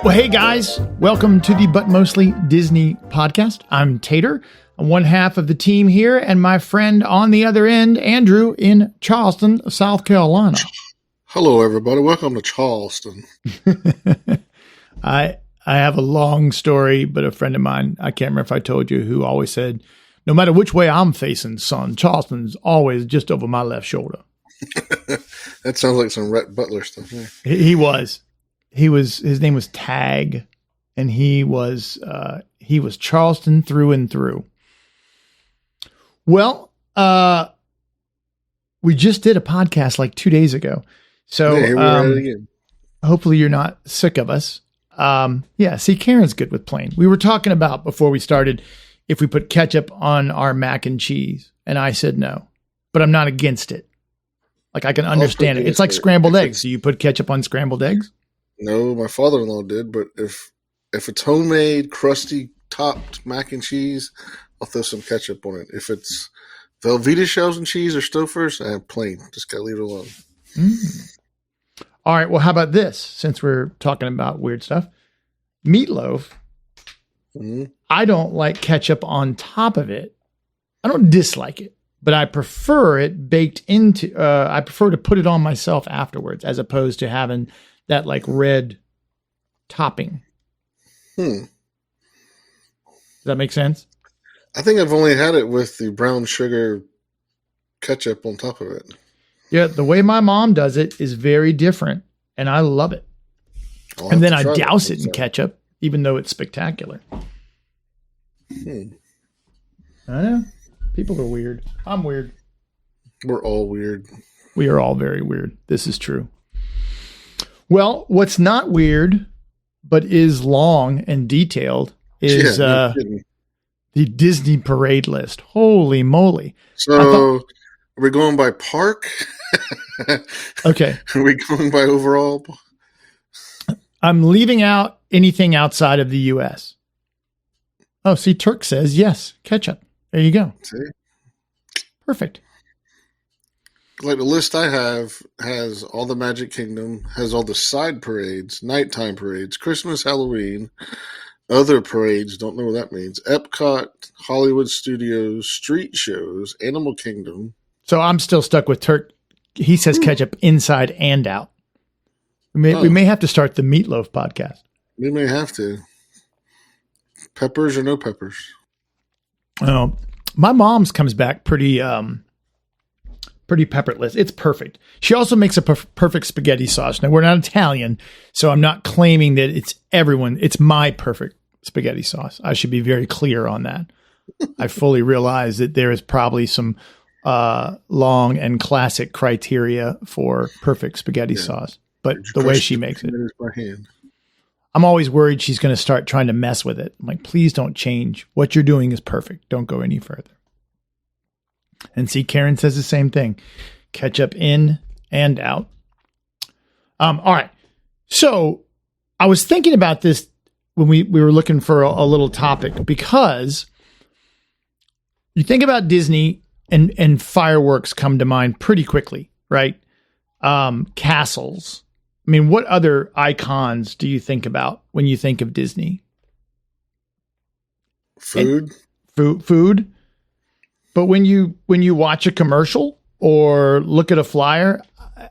Well, hey guys, welcome to the But Mostly Disney podcast. I'm Tater. I'm one half of the team here, and my friend on the other end, Andrew, in Charleston, South Carolina. Hello, everybody. Welcome to Charleston. I have a long story, but a friend of mine, I can't remember if I told you, who always said, no matter which way I'm facing, son, Charleston's always just over my left shoulder. That sounds like some Rhett Butler stuff. Yeah. His name was Tag, and he was Charleston through and through. Well, we just did a podcast like 2 days ago. So here we are again. Hopefully you're not sick of us. See, Karen's good with plain. We were talking about before we started if we put ketchup on our mac and cheese, and I said no, but I'm not against it. Like, I can understand it. It's like scrambled eggs. Do you put ketchup on scrambled eggs? No, my father-in-law did, but if it's homemade, crusty, topped mac and cheese, I'll throw some ketchup on it. If it's Velveeta shells and cheese or Stouffer's, plain. Just gotta leave it alone. All right, well, how about this? Since we're talking about weird stuff. Meatloaf, I don't like ketchup on top of it. I don't dislike it, but I prefer it baked into, I prefer to put it on myself afterwards as opposed to having that like red topping. Does that make sense? I think I've only had it with the brown sugar ketchup on top of it. Yeah, the way my mom does it is very different, and I love it. And then I douse it in ketchup, even though it's spectacular. I know. People are weird. I'm weird. We're all weird. We are all very weird. This is true. Well, what's not weird, but is long and detailed, is the Disney parade list. Holy moly. So, are we going by park? Okay. Are we going by overall? I'm leaving out anything outside of the U.S. Oh, see, Turk says yes. Ketchup. There you go. See? Perfect. Like the list I have has all the Magic Kingdom, has all the side parades, nighttime parades, Christmas, Halloween, other parades, don't know what that means, Epcot, Hollywood Studios, street shows, Animal Kingdom. So I'm still stuck with Turk. He says ketchup inside and out. We may have to start the Meatloaf podcast. We may have to. Peppers or no peppers? Oh, my mom's comes back pretty pepperless. It's perfect. She also makes a perfect spaghetti sauce. Now, we're not Italian, so I'm not claiming that it's my perfect spaghetti sauce. I should be very clear on that. I fully realize that there is probably some long and classic criteria for perfect spaghetti sauce, but the way she makes it, I'm always worried she's going to start trying to mess with it. I'm like, please don't change. What you're doing is perfect. Don't go any further. And see, Karen says the same thing. Ketchup in and out. All right. So I was thinking about this when we were looking for a little topic, because you think about Disney and fireworks come to mind pretty quickly, right? Castles. I mean, what other icons do you think about when you think of Disney? Food. Food. But when you watch a commercial or look at a flyer,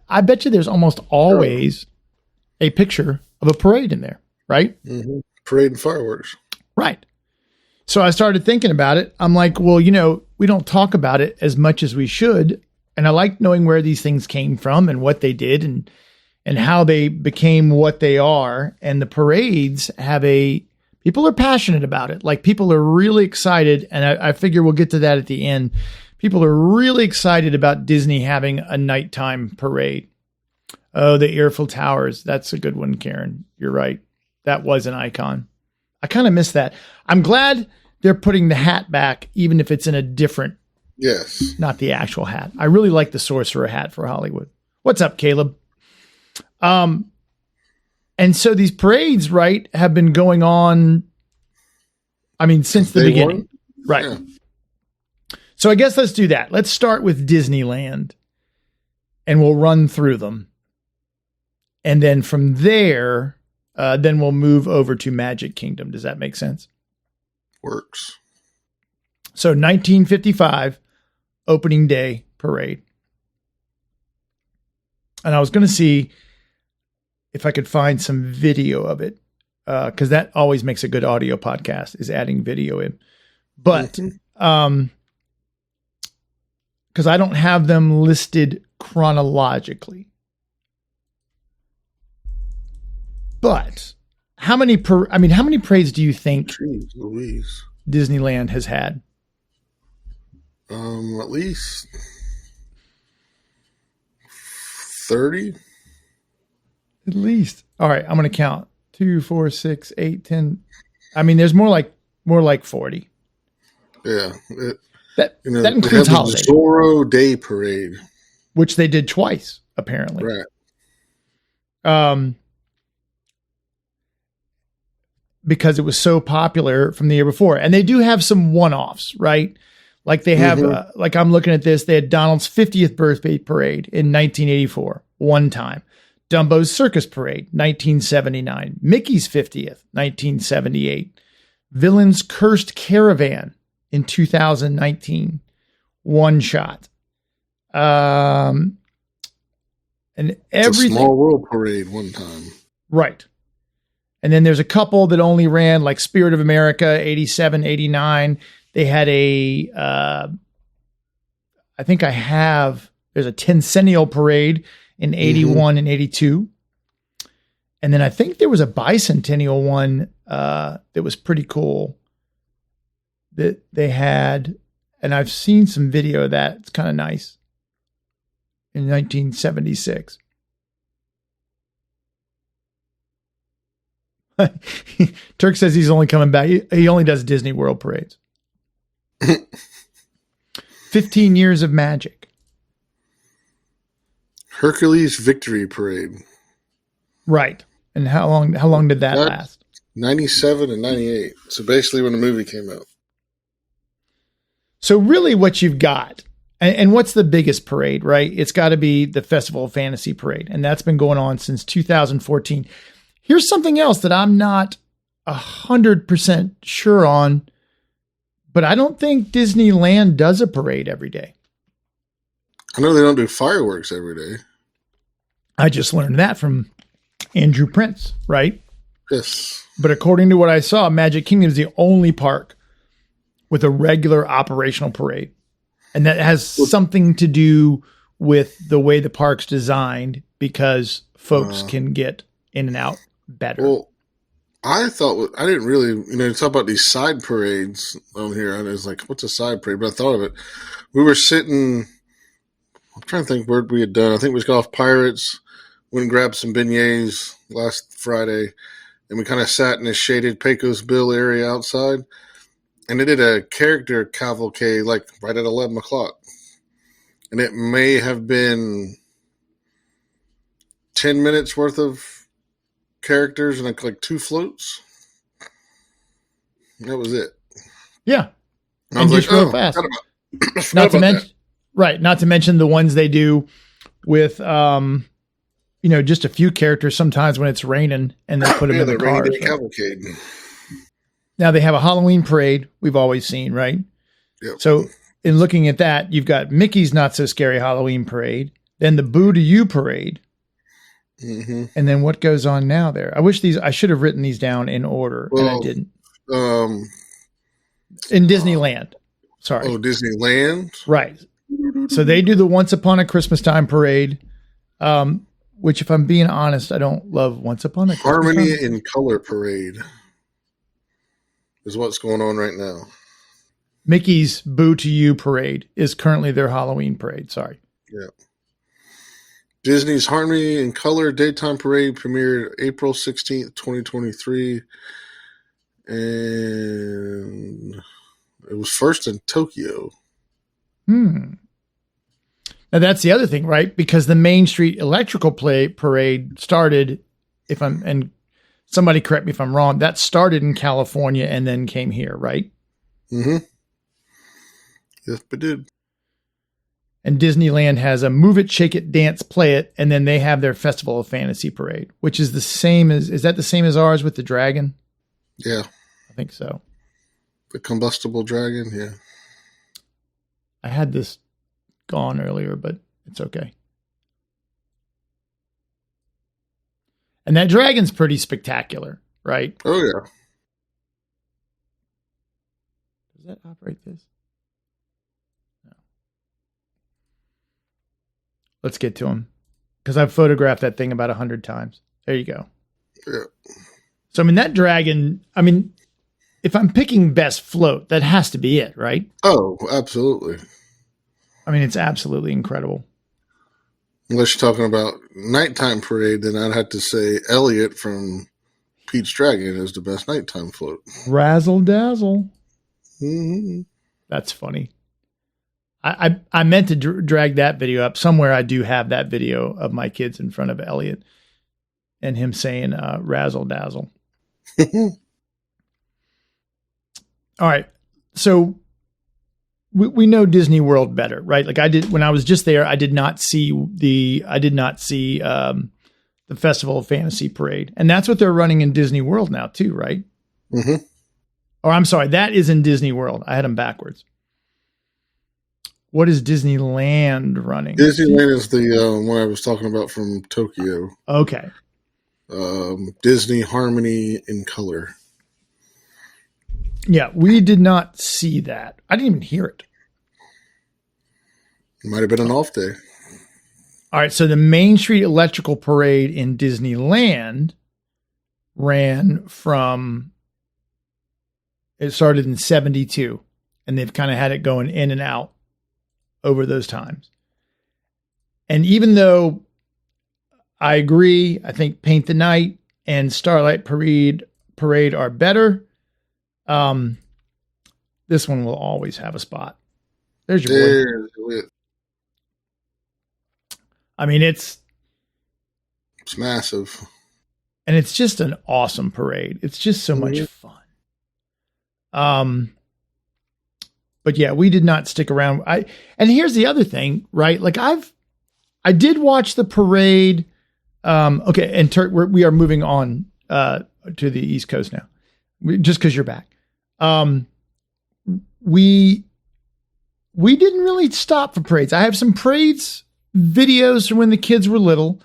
I bet you there's almost always a picture of a parade in there, right? Mm-hmm. Parade and fireworks. Right. So I started thinking about it. I'm like, well, we don't talk about it as much as we should. And I like knowing where these things came from and what they did and how they became what they are. And the parades people are passionate about it. Like, people are really excited. And I figure we'll get to that at the end. People are really excited about Disney having a nighttime parade. Oh, the Eiffel Towers. That's a good one, Karen. You're right. That was an icon. I kind of miss that. I'm glad they're putting the hat back, even if it's in a different, not the actual hat. I really like the sorcerer hat for Hollywood. What's up, Caleb? And so these parades, right, have been going on, since the beginning. Right. Yeah. So I guess let's do that. Let's start with Disneyland, and we'll run through them. And then from there, then we'll move over to Magic Kingdom. Does that make sense? Works. So 1955 opening day parade. And I was going to see if I could find some video of it, because that always makes a good audio podcast, is adding video in. But because I don't have them listed chronologically. But how many parades do you think Disneyland has had? At least 30. At least. All right, I'm going to count. 2, 4, 6, 8, 10. I mean, there's more like 40. Yeah. That includes holiday. The Zorro Day Parade, which they did twice, apparently. Right. Because it was so popular from the year before. And they do have some one-offs, right? Like they have, like I'm looking at this, they had Donald's 50th birthday parade in 1984, one time. Dumbo's Circus Parade, 1979. Mickey's 50th, 1978. Villain's Cursed Caravan in 2019, one shot. And everything. It's a Small World Parade one time. Right. And then there's a couple that only ran, like Spirit of America, 87, 89. They had there's a Tencennial Parade in 81 and 82. And then I think there was a bicentennial one that was pretty cool that they had. And I've seen some video of that. It's kind of nice. In 1976. Turk says he's only coming back. He only does Disney World parades. 15 years of magic. Hercules Victory Parade. Right. And how long did that last? 97 and 98. So basically when the movie came out. So really what you've got, and what's the biggest parade, right? It's got to be the Festival of Fantasy Parade. And that's been going on since 2014. Here's something else that I'm not 100% sure on, but I don't think Disneyland does a parade every day. I know they don't do fireworks every day. I just learned that from Andrew Prince, right? Yes. But according to what I saw, Magic Kingdom is the only park with a regular operational parade. And that has something to do with the way the park's designed, because folks can get in and out better. Well, I thought, I didn't really, talk about these side parades on here. I was like, what's a side parade? But I thought of it. We were sitting, I'm trying to think where we had done. I think we just got off Pirates, went and grabbed some beignets last Friday, and we kind of sat in this shaded Pecos Bill area outside. And they did a character cavalcade like right at 11 o'clock. And it may have been 10 minutes worth of characters and like 2 floats. That was it. Yeah. And I was just real fast. Not to mention the ones they do with, just a few characters sometimes when it's raining, and they put them in the cars. Rainy day cavalcade. Now they have a Halloween parade we've always seen, right? Yep. So in looking at that, you've got Mickey's Not So Scary Halloween parade, then the Boo to You parade. Mm-hmm. And then what goes on now there? I should have written these down in order, and I didn't. In Disneyland. Sorry. Oh, Disneyland? Right. So they do the Once Upon a Christmas Time parade, which, if I'm being honest, I don't love Once Upon a Christmas Harmony Time. in Color parade is what's going on right now. Mickey's Boo to You parade is currently their Halloween parade. Sorry. Yeah. Disney's Harmony in Color Daytime Parade premiered April 16th, 2023. And it was first in Tokyo. Now that's the other thing, right? Because the Main Street Electrical Parade started, and somebody correct me if I'm wrong, that started in California and then came here, right? Mm-hmm. Yes, it did. And Disneyland has a Move It, Shake It, Dance, Play It, and then they have their Festival of Fantasy parade, which is the same as, is that the same as ours with the dragon? Yeah. I think so. The combustible dragon, yeah. I had this gone earlier, but it's okay. And that dragon's pretty spectacular, right? Oh, yeah. Does that operate this? No. Let's get to him. Because I've photographed that thing about 100 times. There you go. Yeah. So, I mean, that dragon, I mean, if I'm picking best float, that has to be it, right? Oh, absolutely. I mean, it's absolutely incredible. Unless you're talking about nighttime parade, then I'd have to say Elliot from Pete's Dragon is the best nighttime float. Razzle dazzle. Mm-hmm. That's funny. I meant to drag that video up. Somewhere I do have that video of my kids in front of Elliot and him saying razzle dazzle. All right. So we know Disney World better, right? Like I did when I was just there, I did not see the Festival of Fantasy parade. And that's what they're running in Disney World now too, right? Mm-hmm. Or I'm sorry, that is in Disney World. I had them backwards. What is Disneyland running? Disneyland is the one I was talking about from Tokyo. Okay. Disney Harmony in color. Yeah, we did not see that. I didn't even hear it. Might have been an off day. All right, so the Main Street Electrical Parade in Disneyland ran from, it started in 72, and they've kind of had it going in and out over those times. And even though I agree, I think Paint the Night and Starlight Parade are better, this one will always have a spot. There's your boy. I mean, it's massive. And it's just an awesome parade. It's just so much fun. But yeah, we did not stick around. And here's the other thing, right? Like I did watch the parade. Okay. And we are moving on, to the East Coast now, just cause you're back. We didn't really stop for parades. I have some parades videos from when the kids were little,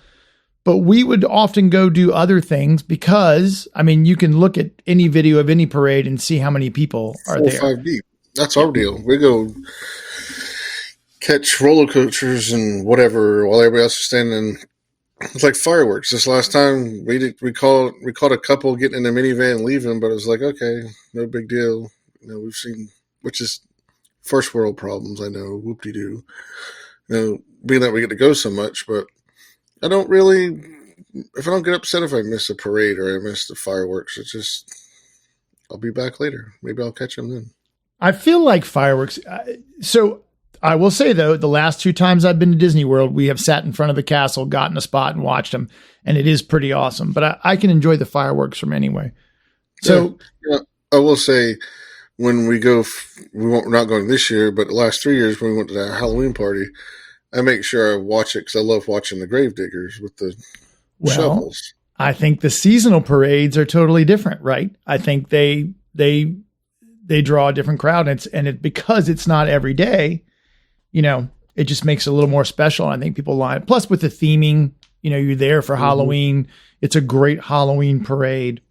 but we would often go do other things because, I mean, you can look at any video of any parade and see how many people are there. 5 deep. That's our deal. We go catch roller coasters and whatever while everybody else is standing. It's like fireworks. This last time we caught a couple getting in a minivan and leaving, but it was like, okay, no big deal. You know, we've seen, which is first world problems. I know, whoop-de-doo. You know, being that we get to go so much, but I don't really, if I don't get upset if I miss a parade or I miss the fireworks, it's just, I'll be back later. Maybe I'll catch them then. I feel like fireworks. So I will say though, the last 2 times I've been to Disney World, we have sat in front of the castle, gotten a spot and watched them. And it is pretty awesome, but I can enjoy the fireworks from anyway. So yeah, I will say when we go, we're not going this year, but the last 3 years when we went to that Halloween party, I make sure I watch it because I love watching the grave diggers with the shovels. I think the seasonal parades are totally different, right? I think they draw a different crowd, and because it's not every day, you know, it just makes it a little more special. I think people line. Plus, with the theming, you know, you're there for Halloween. It's a great Halloween parade.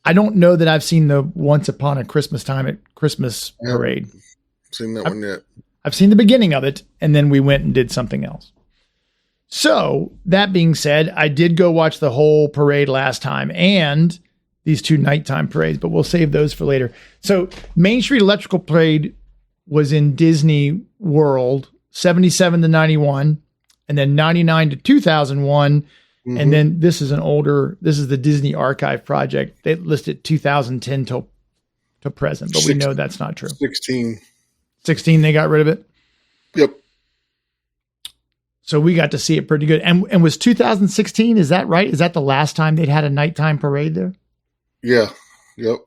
I don't know that I've seen the Once Upon a Christmas Time at Christmas parade. Seen that one yet? I've seen the beginning of it, and then we went and did something else. So that being said, I did go watch the whole parade last time and these 2 nighttime parades, but we'll save those for later. So Main Street Electrical Parade was in Disney World, 77 to 91, and then 99 to 2001. Mm-hmm. And then this is the Disney Archive Project. They listed 2010 till present, but we know that's not true. 16, they got rid of it? Yep. So we got to see it pretty good. And was 2016, is that right? Is that the last time they'd had a nighttime parade there? Yeah. Yep.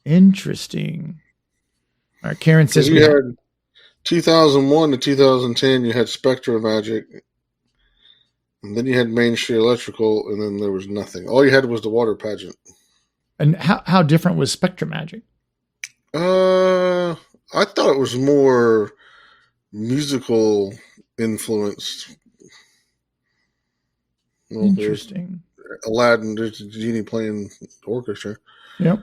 Interesting. All right, Karen says 2001 to 2010, you had Spectra Magic, and then you had Main Street Electrical, and then there was nothing. All you had was the water pageant. And how different was Spectra Magic? I thought it was more musical influenced. Well, Interesting. Aladdin, there's a genie playing orchestra. Yep.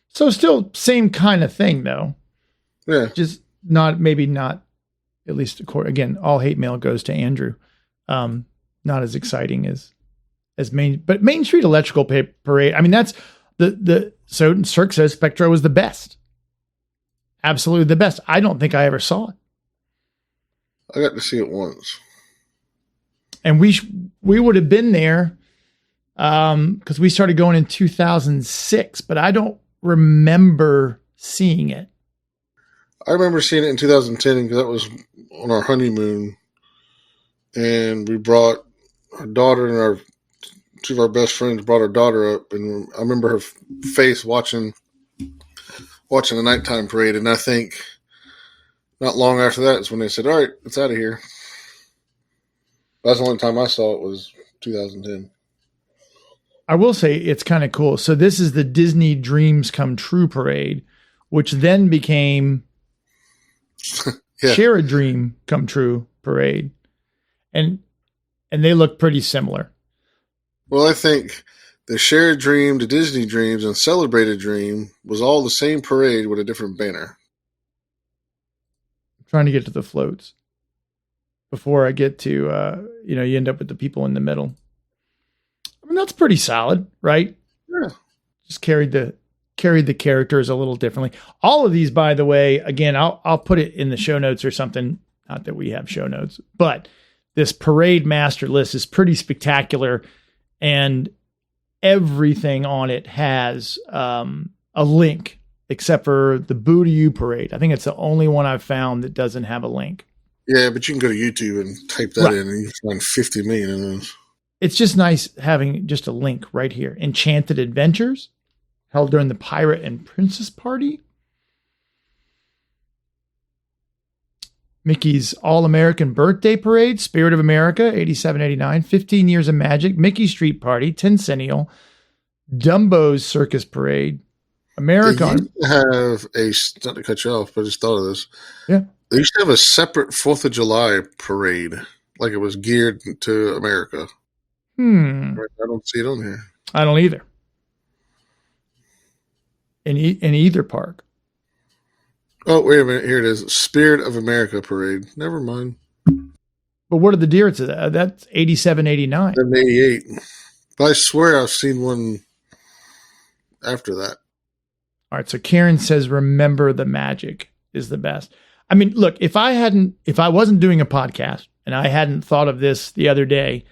So still same kind of thing though. Yeah. Just maybe not, at least again, all hate mail goes to Andrew. Not as exciting as Main Street Electrical Parade. I mean, that's so Cirque says Spectra was the best. Absolutely the best. I don't think I ever saw it. I got to see it once. And we would have been there because we started going in 2006, but I don't remember seeing it. I remember seeing it in 2010 because that was on our honeymoon, and we brought our daughter and two of our best friends brought our daughter up, and I remember her face watching the nighttime parade, and I think not long after that is when they said, "All right, it's out of here." That's the only time I saw it was 2010. I will say it's kind of cool. So this is the Disney Dreams Come True Parade, which then became Share a Dream Come True Parade. And they look pretty similar. Well, I think the Share a Dream, the Disney Dreams, and Celebrate a Dream was all the same parade with a different banner. I'm trying to get to the floats before I get to, you end up with the people in the middle. I mean, that's pretty solid, right? Yeah. Just carried the characters a little differently. All of these, by the way, again, I'll put it in the show notes or something. Not that we have show notes, but this parade master list is pretty spectacular, and everything on it has a link except for the Boo to You parade. I think it's the only one I've found that doesn't have a link. Yeah, but you can go to YouTube and type that in, and you can find 50 million of those. It's just nice having just a link right here. Enchanted Adventures, held during the Pirate and Princess Party. Mickey's All-American Birthday Parade, Spirit of America, 87-89, 15 Years of Magic, Mickey Street Party, Tencennial, Dumbo's Circus Parade, American. They used to have not to cut you off, but I just thought of this. Yeah. They used to have a separate 4th of July parade, like it was geared to America. I don't see it on here. I don't either. In either park. Oh, wait a minute. Here it is. Spirit of America parade. Never mind. But what are the deer to that? That's 87-89. 88. But I swear I've seen one after that. All right. So Karen says, remember the magic is the best. I mean, look, if I wasn't doing a podcast and I hadn't thought of this the other day,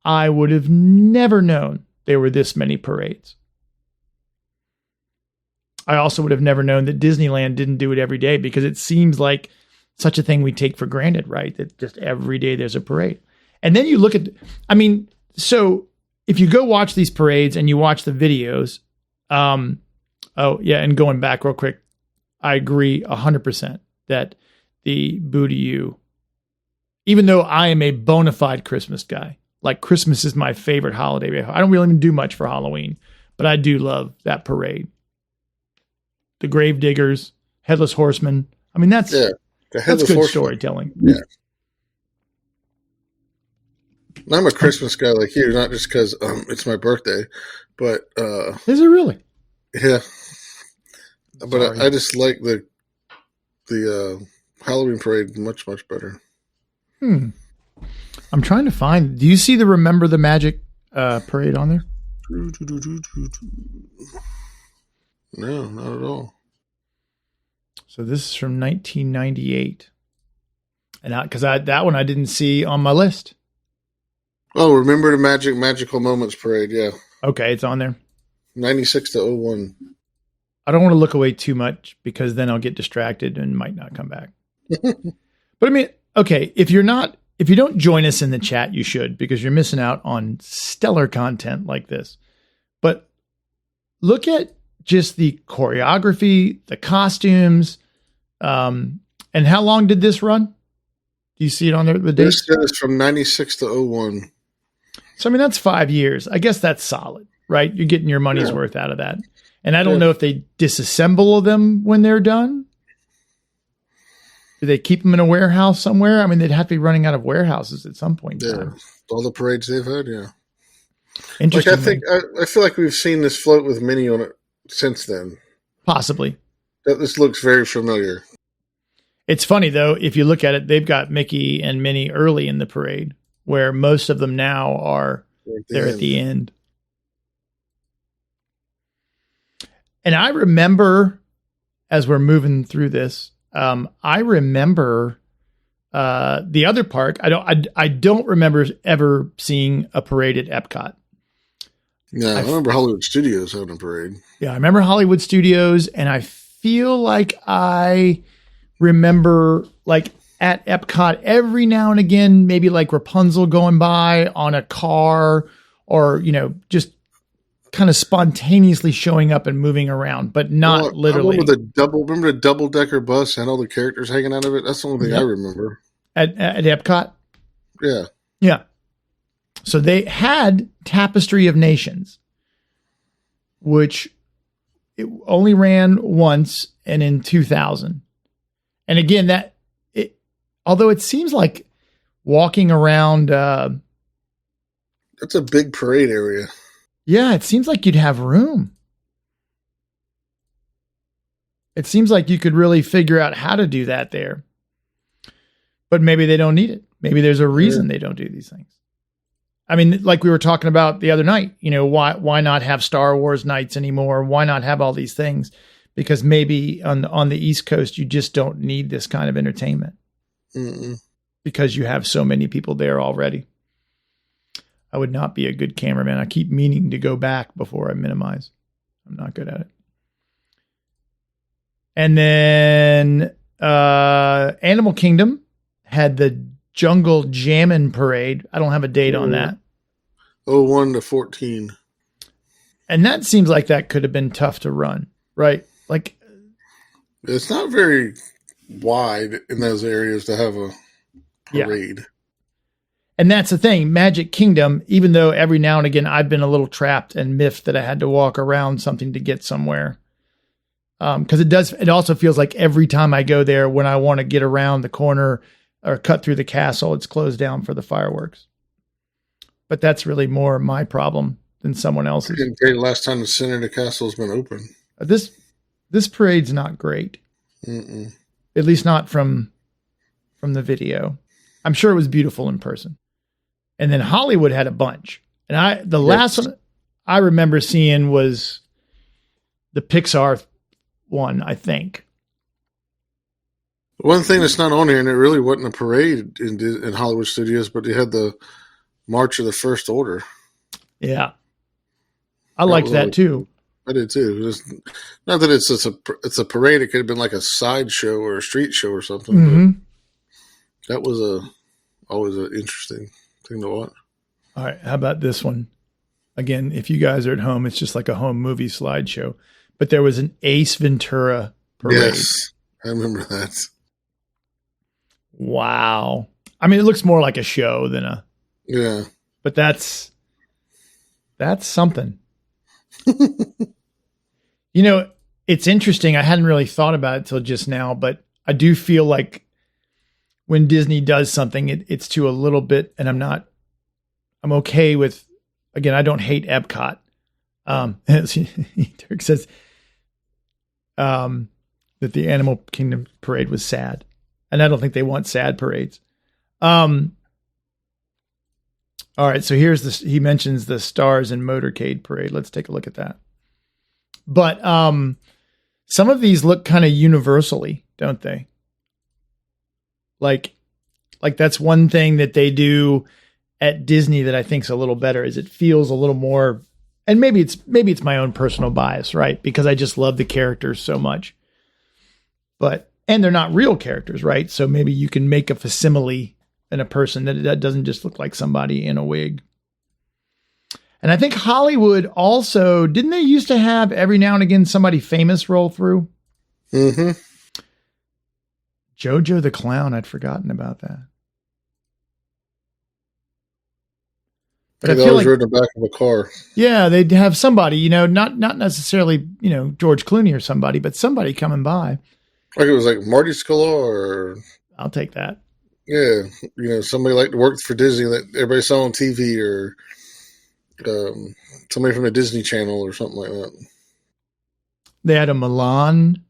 I would have never known there were this many parades. I also would have never known that Disneyland didn't do it every day, because it seems like such a thing we take for granted, right? That just every day there's a parade. And then you look at, so if you go watch these parades and you watch the videos, and going back real quick, I agree 100% that the Boo to You, even though I am a bona fide Christmas guy, like Christmas is my favorite holiday. I don't really do much for Halloween, but I do love that parade. The Gravediggers, Headless Horseman. I mean, that's good storytelling. Yeah. I'm a Christmas guy like you, not just because it's my birthday, but is it really? Yeah. But I just like the Halloween parade much, much better. I'm trying to find. Do you see the Remember the Magic parade on there? No, not at all. So this is from 1998, and because that one I didn't see on my list. Oh, Remember the Magical Moments parade? Yeah. Okay, it's on there. 96 to 01. I don't want to look away too much, because then I'll get distracted and might not come back. But I mean, okay, if you don't join us in the chat, you should, because you're missing out on stellar content like this. But look at just the choreography, the costumes. And how long did this run? Do you see it on there? The date? This is from 96 to 01. So, I mean, that's 5 years. I guess that's solid, right? You're getting your money's worth out of that. And I don't know if they disassemble them when they're done. Do they keep them in a warehouse somewhere? I mean, they'd have to be running out of warehouses at some point. Yeah. All the parades they've had, yeah. Interesting. I feel like we've seen this float with Minnie on it since then. Possibly. This looks very familiar. It's funny, though, if you look at it, they've got Mickey and Minnie early in the parade, where most of them now are at the end. And I remember, as we're moving through this, I remember the other park. I don't remember ever seeing a parade at Epcot. Yeah, I remember Hollywood Studios having a parade. Yeah, I remember Hollywood Studios, and I feel like I remember, like, at Epcot every now and again, maybe like Rapunzel going by on a car, or, you know, just kind of spontaneously showing up and moving around, but not literally. I remember the double-decker bus and all the characters hanging out of it. That's the only thing I remember. At Epcot? Yeah. Yeah. So they had Tapestry of Nations, which it only ran once, and in 2000. And again, although it seems like walking around, that's a big parade area. Yeah, it seems like you'd have room. It seems like you could really figure out how to do that there. But maybe they don't need it. Maybe there's a reason they don't do these things. I mean, like we were talking about the other night, you know, why not have Star Wars nights anymore? Why not have all these things? Because maybe on the East Coast, you just don't need this kind of entertainment. Mm-mm. Because you have so many people there already. I would not be a good cameraman. I keep meaning to go back before I minimize. I'm not good at it. And then Animal Kingdom had the Jungle Jammin' Parade. I don't have a date on that. 01 to 14. And that seems like that could have been tough to run, right? Like, it's not very wide in those areas to have a parade. Yeah. And that's the thing, Magic Kingdom, even though every now and again I've been a little trapped and miffed that I had to walk around something to get somewhere. Because it also feels like every time I go there, when I want to get around the corner or cut through the castle, it's closed down for the fireworks. But that's really more my problem than someone else's. I didn't tell you last time the center of the castle has been open. This parade's not great. Mm-mm. At least not from the video. I'm sure it was beautiful in person. And then Hollywood had a bunch. And the last one I remember seeing was the Pixar one, I think. One thing that's not on here, and it really wasn't a parade in Hollywood Studios, but they had the March of the First Order. Yeah. I liked that too. I did too. Not that it's a parade. It could have been like a sideshow or a street show or something. Mm-hmm. That was always an interesting thing to watch. All right. How about this one? Again, if you guys are at home, it's just like a home movie slideshow. But there was an Ace Ventura parade. Yes, I remember that. Wow. I mean, it looks more like a show than a... Yeah. But that's something. You know, it's interesting. I hadn't really thought about it till just now, but I do feel like when Disney does something, it's to a little bit, and I'm okay with, again, I don't hate Epcot. Dirk says that the Animal Kingdom parade was sad. And I don't think they want sad parades. All right, so he mentions the Stars and Motorcade parade. Let's take a look at that. But some of these look kind of universally, don't they? Like that's one thing that they do at Disney that I think is a little better, is it feels a little more, and maybe it's my own personal bias, right? Because I just love the characters so much. And they're not real characters, right? So maybe you can make a facsimile in a person that doesn't just look like somebody in a wig. And I think Hollywood also, didn't they used to have every now and again somebody famous roll through? Mm-hmm. Jojo the Clown. I'd forgotten about that. But I They feel always like, rode in the back of a car. yeah, they'd have somebody, not necessarily, George Clooney or somebody, but somebody coming by. Like it was like Marty Sklar or I'll take that. yeah, somebody like to work for Disney that everybody saw on TV or somebody from a Disney Channel or something like that. They had a Milan.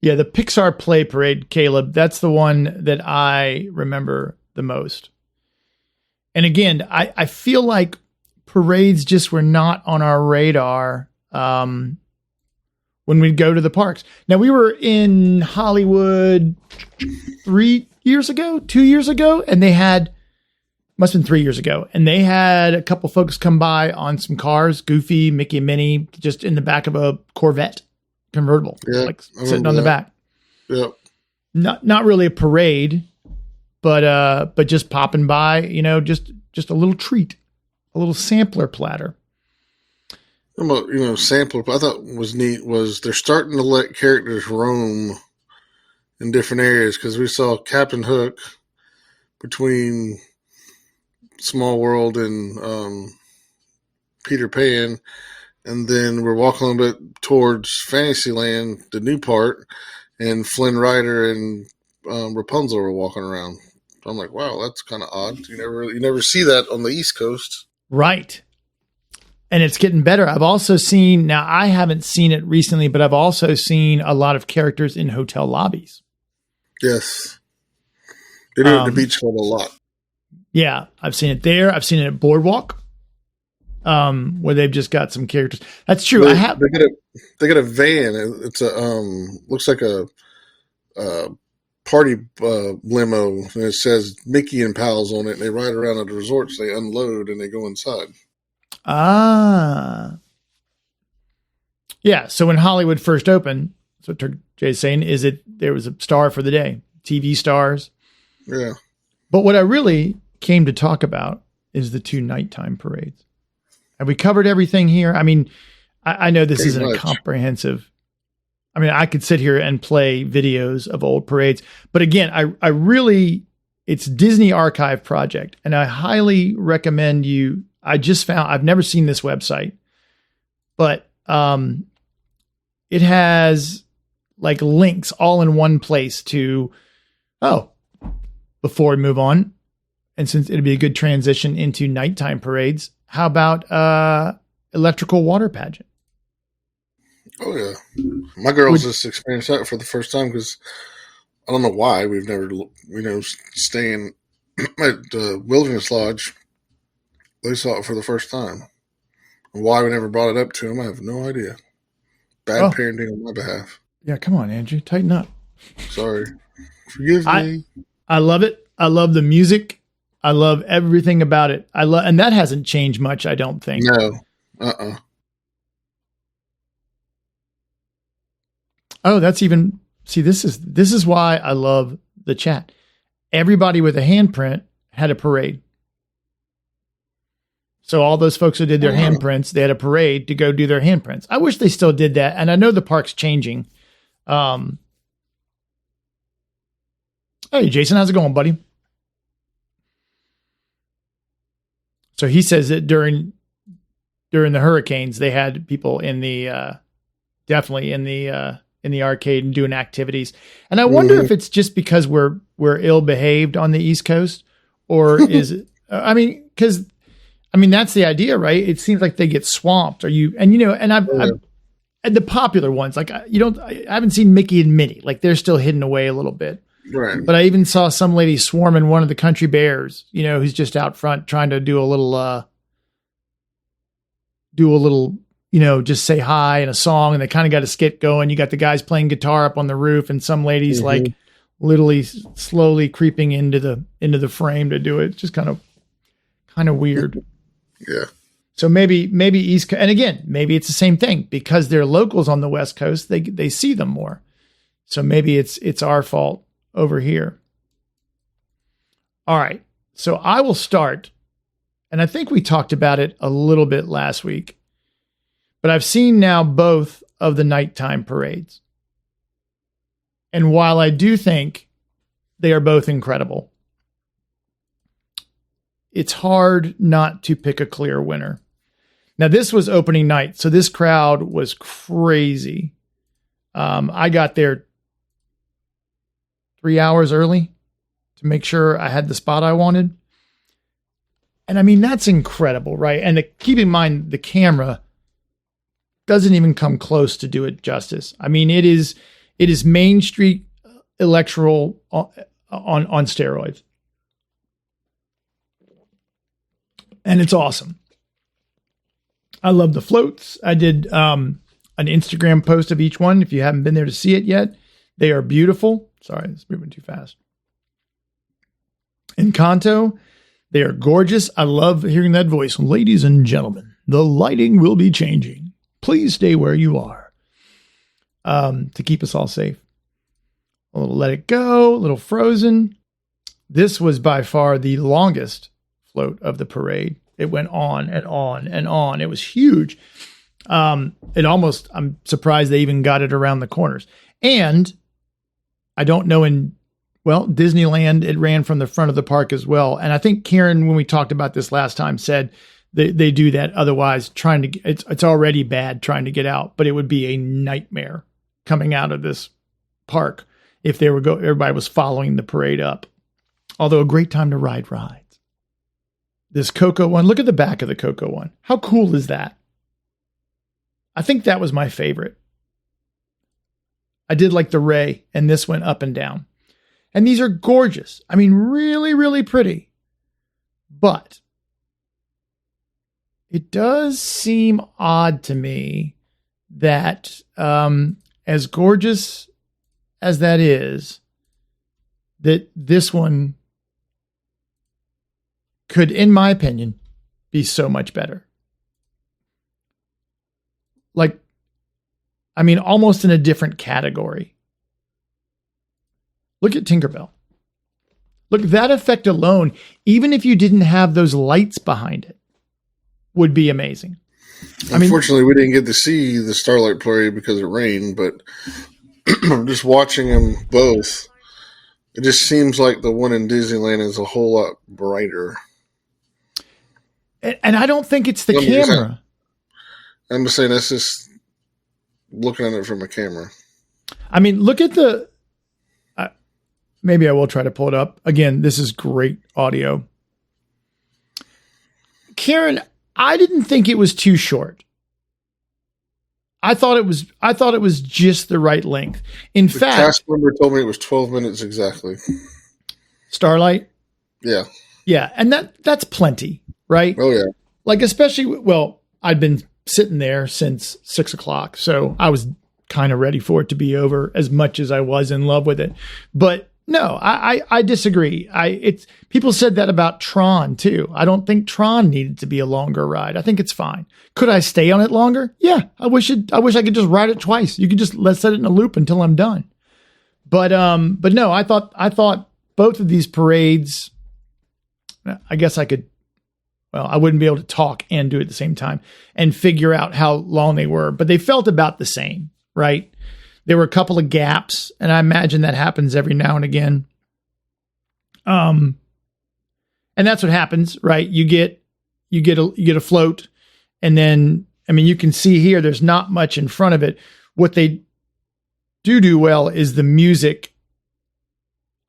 Yeah, the Pixar Play Parade, Caleb, that's the one that I remember the most. And again, I feel like parades just were not on our radar when we'd go to the parks. Now, we were in Hollywood 2 years ago, and they had, must have been 3 years ago, and they had a couple folks come by on some cars, Goofy, Mickey and Minnie, just in the back of a Corvette convertible, sitting on the back. Yep. Not really a parade, but just popping by, just a little treat, a little sampler platter. Sampler. I thought was neat was they're starting to let characters roam in different areas because we saw Captain Hook between Small World and Peter Pan, and then we're walking a little bit towards Fantasyland, the new part, and Flynn Rider and Rapunzel were walking around. I'm like, wow, that's kind of odd. You never see that on the East Coast, right? And it's getting better. I've also seen, now I haven't seen it recently, but I've also seen a lot of characters in hotel lobbies. Yes, they do it at the Beach Club a lot. Yeah, I've seen it there. I've seen it at Boardwalk, where they've just got some characters. That's true. They got a van. It's looks like a party limo, and it says Mickey and Pals on it. And they ride around at the resorts. They unload and they go inside. Ah, yeah. So when Hollywood first opened, that's what Jay's saying, is there was a star for the day, TV stars. Yeah. But what I really came to talk about is the 2 nighttime parades. Have we covered everything here? I mean, I know this isn't a comprehensive. I mean, I could sit here and play videos of old parades, but again, I really, it's Disney Archive Project, and I highly recommend you. I've never seen this website, but it has like links all in one place to, before we move on, and since it'd be a good transition into nighttime parades, how about electrical water pageant? Oh yeah, my girls just experienced that for the first time because I don't know why we've never, staying at the Wilderness Lodge. They saw it for the first time. And why we never brought it up to them, I have no idea. Bad parenting on my behalf. Yeah, come on, Andrew, tighten up. Sorry, forgive me. I love it. I love the music. I love everything about it. And that hasn't changed much, I don't think. No. Oh, that's even, see, this is why I love the chat. Everybody with a handprint had a parade. So all those folks who did their handprints, they had a parade to go do their handprints. I wish they still did that. And I know the park's changing. Hey, Jason, how's it going, buddy? So he says that during the hurricanes, they had people in the, definitely in the arcade and doing activities. And I wonder if it's just because we're ill behaved on the East Coast, or is it, because that's the idea, right? It seems like they get swamped. And the popular ones, like I haven't seen Mickey and Minnie, like they're still hidden away a little bit. Right. But I even saw some lady swarming one of the country bears, who's just out front trying to do a little, just say hi and a song, and they kind of got a skit going. You got the guys playing guitar up on the roof, and some ladies like literally slowly creeping into the frame to do it. It's just kind of weird. Yeah. So maybe East Coast, and again, maybe it's the same thing because they're locals on the West Coast. They see them more. So maybe it's our fault over here. All right. So I will start, and I think we talked about it a little bit last week, but I've seen now both of the nighttime parades. And while I do think they are both incredible, it's hard not to pick a clear winner. Now, this was opening night, so this crowd was crazy. I got there 3 hours early to make sure I had the spot I wanted. And I mean, that's incredible, right? And keep in mind, the camera doesn't even come close to do it justice. I mean, it is Main Street electoral on steroids. And it's awesome. I love the floats. I did an Instagram post of each one. If you haven't been there to see it yet, they are beautiful. Sorry, it's moving too fast. Encanto, they are gorgeous. I love hearing that voice. Ladies and gentlemen, the lighting will be changing. Please stay where you are. To keep us all safe. A little Let It Go, a little Frozen. This was by far the longest float of the parade. It went on and on and on. It was huge. I'm surprised they even got it around the corners. And I don't know Disneyland, it ran from the front of the park as well. And I think Karen, when we talked about this last time, said they do that. Otherwise, it's already bad trying to get out, but it would be a nightmare coming out of this park if everybody was following the parade up. Although a great time to ride rides. This Coco one, look at the back of the Coco one. How cool is that? I think that was my favorite. I did like the Ray, and this went up and down. And these are gorgeous. I mean, really, really pretty. But it does seem odd to me that as gorgeous as that is, that this one could, in my opinion, be so much better. Like, I mean, almost in a different category. Look at Tinkerbell. Look, that effect alone, even if you didn't have those lights behind it, would be amazing. Unfortunately, we didn't get to see the Starlight parade because it rained, but just watching them both, it just seems like the one in Disneyland is a whole lot brighter. And I don't think it's the camera. I'm just saying that's just looking at it from a camera. I mean, look at the... maybe I will try to pull it up. Again, this is great audio. Karen, I didn't think it was too short. I thought it was just the right length. In fact, the cast member told me it was 12 minutes exactly. Starlight? Yeah. Yeah, and that's plenty, right? Oh yeah. Like, especially, I'd been sitting there since 6:00, so I was kind of ready for it to be over as much as I was in love with it. But no, I disagree. People said that about Tron too. I don't think Tron needed to be a longer ride. I think it's fine. Could I stay on it longer? Yeah, I wish I could just ride it twice. You could just set it in a loop until I'm done. But no, I thought both of these parades, I guess I wouldn't be able to talk and do it at the same time and figure out how long they were, but they felt about the same, right? There were a couple of gaps, and I imagine that happens every now and again. And that's what happens, right? You get a float, and then, I mean, you can see here, there's not much in front of it. What they do well is the music.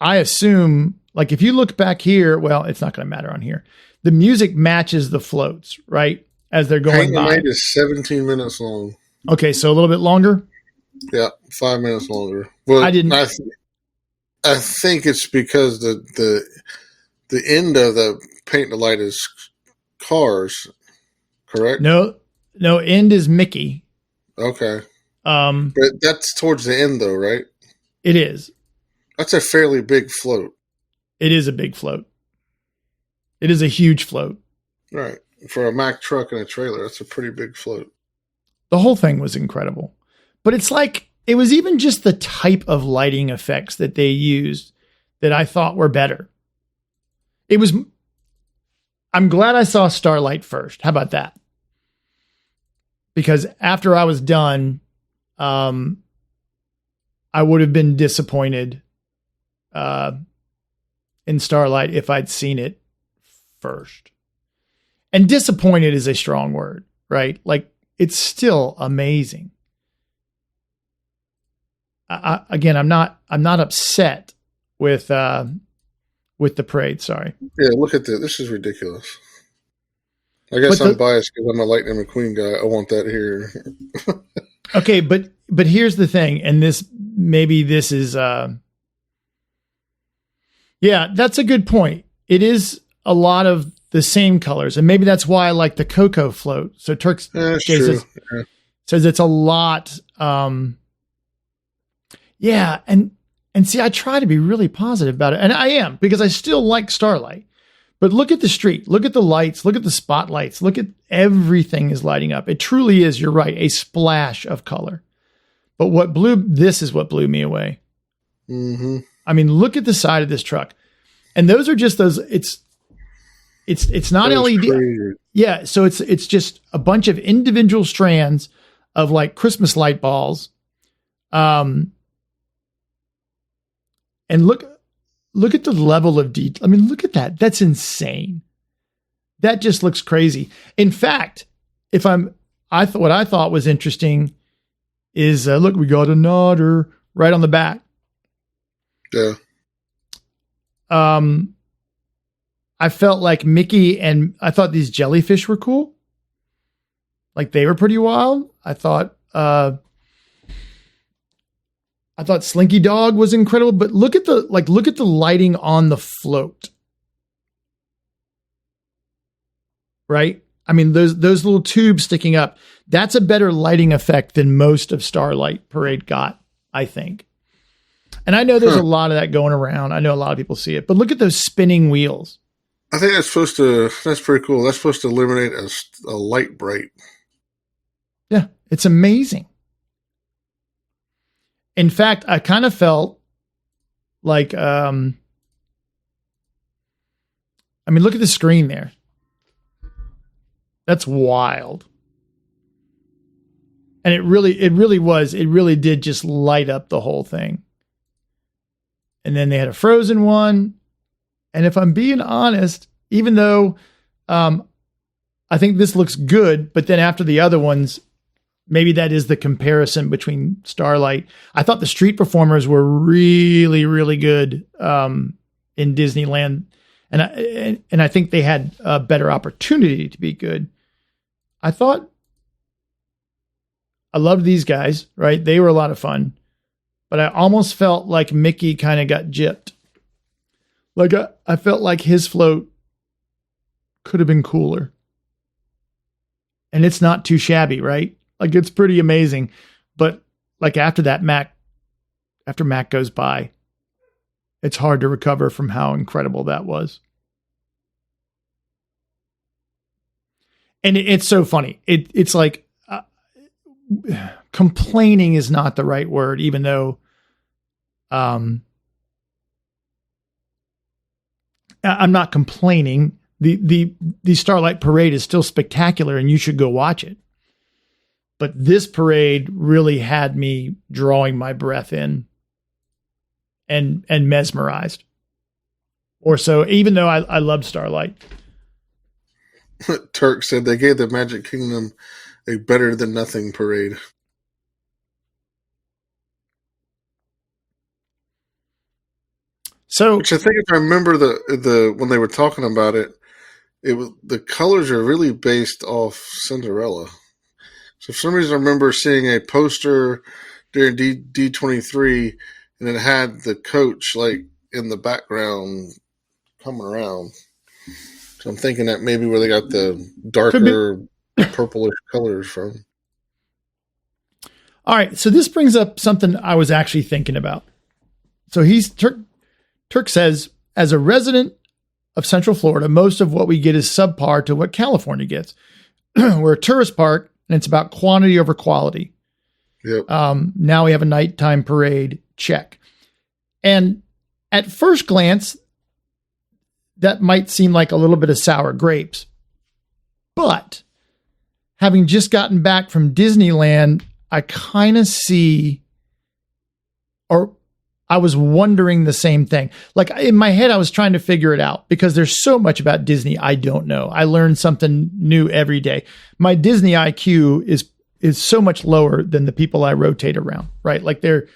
I assume, like, if you look back here, well, it's not going to matter on here. The music matches the floats, right? As they're going by. The night is 17 minutes long. Okay, so a little bit longer. Yeah, 5 minutes longer. Well, I think it's because the end of the paint the light is cars, correct? No, end is Mickey. Okay. But that's towards the end, though, right? It is. That's a fairly big float. It is a big float. It is a huge float. Right. For a Mack truck and a trailer, that's a pretty big float. The whole thing was incredible. But it's like, it was even just the type of lighting effects that they used that I thought were better. I'm glad I saw Starlight first. How about that? Because after I was done, I I would have been disappointed in Starlight if I'd seen it first. And disappointed is a strong word, right? Like, it's still amazing. Again, I'm not upset with the parade. Sorry. Yeah, look at this. This is ridiculous. I guess I'm biased because I'm a Lightning McQueen guy. I want that here. Okay, but here's the thing, and this is yeah, that's a good point. It is a lot of the same colors, and maybe that's why I like the Cocoa float. So Turk says it's a lot. Yeah, and see, I try to be really positive about it, and I am, because I still like Starlight. But look at the street, look at the lights, look at the spotlights, look at everything is lighting up. It truly is, you're right, a splash of color. But this is what blew me away. Mm-hmm. I mean, look at the side of this truck. And those are just those, it's not LED. Crazy. Yeah, so it's just a bunch of individual strands of like Christmas light balls. And look at the level of detail. I mean, look at that. That's insane. That just looks crazy. In fact, what I thought was interesting is, look, we got a nodder right on the back. Yeah. I felt like Mickey, and I thought these jellyfish were cool. Like, they were pretty wild. I thought Slinky Dog was incredible, but look at the lighting on the float. Right? I mean, those little tubes sticking up, that's a better lighting effect than most of Starlight Parade got, I think. And I know there's a lot of that going around. I know a lot of people see it, but look at those spinning wheels. I think that's pretty cool. That's supposed to eliminate a light bright. Yeah, it's amazing. In fact, I kind of felt like, I mean, look at the screen there. That's wild. And it really did just light up the whole thing. And then they had a Frozen one. And if I'm being honest, even though I think this looks good, but then after the other ones, maybe that is the comparison between Starlight. I thought the street performers were really, really good in Disneyland. And I think they had a better opportunity to be good. I loved these guys, right? They were a lot of fun. But I almost felt like Mickey kind of got gypped. Like, I felt like his float could have been cooler. And it's not too shabby, right? Like, it's pretty amazing. But like, after Mac goes by, it's hard to recover from how incredible that was. And it's so funny. It's like, complaining is not the right word, even though I'm not complaining. The Starlight Parade is still spectacular, and you should go watch it. But this parade really had me drawing my breath in and mesmerized. Or so, even though I loved Starlight. Turk said they gave the Magic Kingdom a better than nothing parade. So, which I think, if I remember the when they were talking about it, it was, the colors are really based off Cinderella. So for some reason, I remember seeing a poster during D23, and it had the coach like in the background coming around. So I'm thinking that maybe where they got the darker purplish colors from. All right, so this brings up something I was actually thinking about. So Turk says, as a resident of Central Florida, most of what we get is subpar to what California gets. We're a tourist park, and it's about quantity over quality. Yep. Now we have a nighttime parade, check. And at first glance, that might seem like a little bit of sour grapes. But having just gotten back from Disneyland, I kind of see or I was wondering the same thing. Like in my head, I was trying to figure it out because there's so much about Disney I don't know. I learn something new every day. My Disney IQ is so much lower than the people I rotate around, right? Like they're